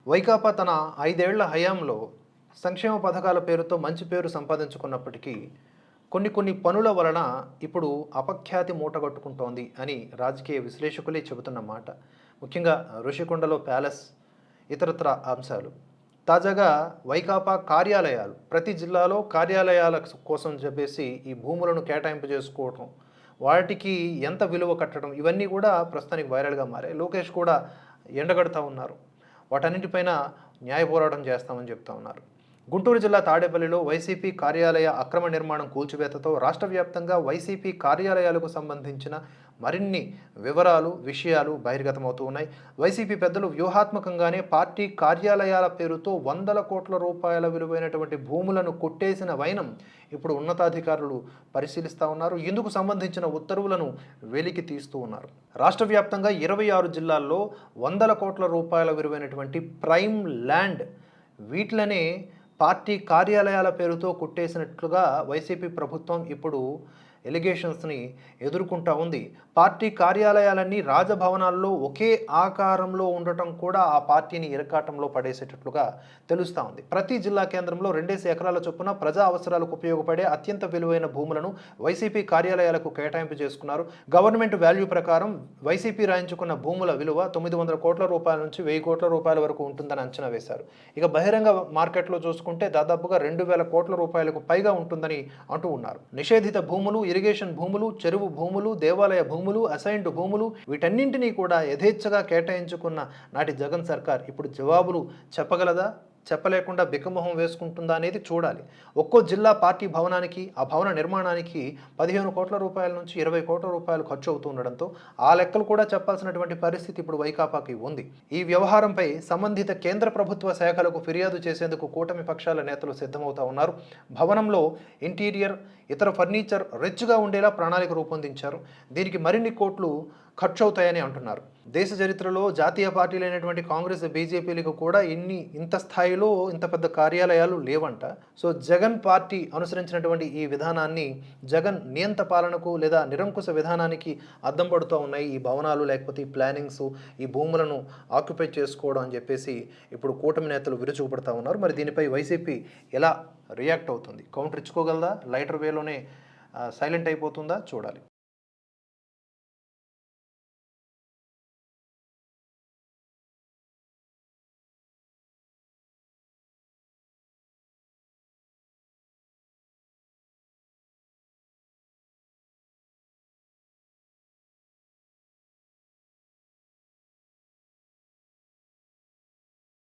వైకాపా తన 5 ఏళ్ల హయాంలో సంక్షేమ పథకాల పేరుతో మంచి పేరు సంపాదించుకున్నప్పటికీ కొన్ని పనుల వలన ఇప్పుడు అపఖ్యాతి మూటగట్టుకుంటోంది అని రాజకీయ విశ్లేషకులే చెబుతున్న మాట. ముఖ్యంగా ఋషికొండలో ప్యాలెస్, ఇతరత్ర అంశాలు. తాజాగా వైకాపా కార్యాలయాలు ప్రతి జిల్లాలో కార్యాలయాల కోసం చెప్పేసి ఈ భూములను కేటాయింపు చేసుకోవటం, వాటికి ఎంత విలువ కట్టడం, ఇవన్నీ కూడా ప్రస్తుతానికి వైరల్గా మారాయి. లోకేష్ కూడా ఎండగడతా ఉన్నారు. వాటన్నింటిపైన న్యాయ పోరాటం చేస్తామని చెప్తా ఉన్నారు. గుంటూరు జిల్లా తాడేపల్లిలో వైసీపీ కార్యాలయ అక్రమ నిర్మాణం కూల్చివేతతో రాష్ట్ర వ్యాప్తంగా వైసీపీ కార్యాలయాలకు సంబంధించిన మరిన్ని విషయాలు బహిర్గతమవుతూ ఉన్నాయి. వైసీపీ పెద్దలు వ్యూహాత్మకంగానే పార్టీ కార్యాలయాల పేరుతో వందల కోట్ల రూపాయల విలువైనటువంటి భూములను కొట్టేసిన వైనం ఇప్పుడు ఉన్నతాధికారులు పరిశీలిస్తూ ఉన్నారు. ఇందుకు సంబంధించిన ఉత్తర్వులను వెలికి తీస్తూ ఉన్నారు. రాష్ట్ర వ్యాప్తంగా 26 జిల్లాల్లో వందల కోట్ల రూపాయల విలువైనటువంటి ప్రైమ్ ల్యాండ్, వీటిలనే పార్టీ కార్యాలయాల పేరుతో కొట్టేసినట్లుగా వైసీపీ ప్రభుత్వం ఇప్పుడు ఎలిగేషన్స్ని ఎదుర్కొంటూ ఉంది. పార్టీ కార్యాలయాలన్నీ రాజభవనాల్లో ఒకే ఆకారంలో ఉండటం కూడా ఆ పార్టీని ఇరకాటంలో పడేసేటట్లుగా తెలుస్తూ ఉంది. ప్రతి జిల్లా కేంద్రంలో 2 ఎకరాల చొప్పున ప్రజా అవసరాలకు ఉపయోగపడే అత్యంత విలువైన భూములను వైసీపీ కార్యాలయాలకు కేటాయింపు చేసుకున్నారు. గవర్నమెంట్ వాల్యూ ప్రకారం వైసీపీ రాయించుకున్న భూముల విలువ 900 కోట్ల రూపాయల నుంచి 1000 కోట్ల రూపాయల వరకు ఉంటుందని అంచనా వేశారు. ఇక బహిరంగ మార్కెట్లో చూసుకుంటే దాదాపుగా 2000 కోట్ల రూపాయలకు పైగా ఉంటుందని అంటూ ఉన్నారు. నిషేధిత భూములు, ఇరిగేషన్ భూములు, చెరువు భూములు, దేవాలయ భూములు, అసైన్డ్ భూములు, వీటన్నింటినీ కూడా యథేచ్ఛగా కేటాయించుకున్న నాటి జగన్ సర్కార్ ఇప్పుడు జవాబులు చెప్పగలదా, చెప్పలేకుండా బిక్కమొహం వేసుకుంటుందా అనేది చూడాలి. ఒక్కో జిల్లా పార్టీ భవనానికి, ఆ భవన నిర్మాణానికి 15 కోట్ల రూపాయల నుంచి 20 కోట్ల రూపాయలు ఖర్చు అవుతూ ఉండడంతో ఆ లెక్కలు కూడా చెప్పాల్సినటువంటి పరిస్థితి ఇప్పుడు వైకాపాకి ఉంది. ఈ వ్యవహారంపై సంబంధిత కేంద్ర ప్రభుత్వ శాఖలకు ఫిర్యాదు చేసేందుకు కూటమి పక్షాల నేతలు సిద్ధమవుతా ఉన్నారు. భవనంలో ఇంటీరియర్, ఇతర ఫర్నిచర్ రిచ్గా ఉండేలా ప్రణాళిక రూపొందించారు. దీనికి మరిన్ని కోట్లు ఖర్చు అవుతాయని అంటున్నారు. దేశ చరిత్రలో జాతీయ పార్టీలైనటువంటి కాంగ్రెస్, బీజేపీలకు కూడా ఇంత స్థాయిలో ఇంత పెద్ద కార్యాలయాలు లేవంట. సో జగన్ పార్టీ అనుసరించినటువంటి ఈ విధానాన్ని జగన్ నియంత పాలనకు లేదా నిరంకుశ విధానానికి అద్దం పడుతూ ఉన్నాయి ఈ భవనాలు, లేకపోతే ఈ ప్లానింగ్స్, ఈ భూములను ఆక్యుపై చేసుకోవడం అని చెప్పేసి ఇప్పుడు కూటమి నేతలు విరుచుకుపడతా ఉన్నారు. మరి దీనిపై వైసీపీ ఎలా రియాక్ట్ అవుతుంది? కౌంటర్ ఇచ్చుకోగలదా? లైటర్ వేలోనే సైలెంట్ అయిపోతుందా? చూడాలి.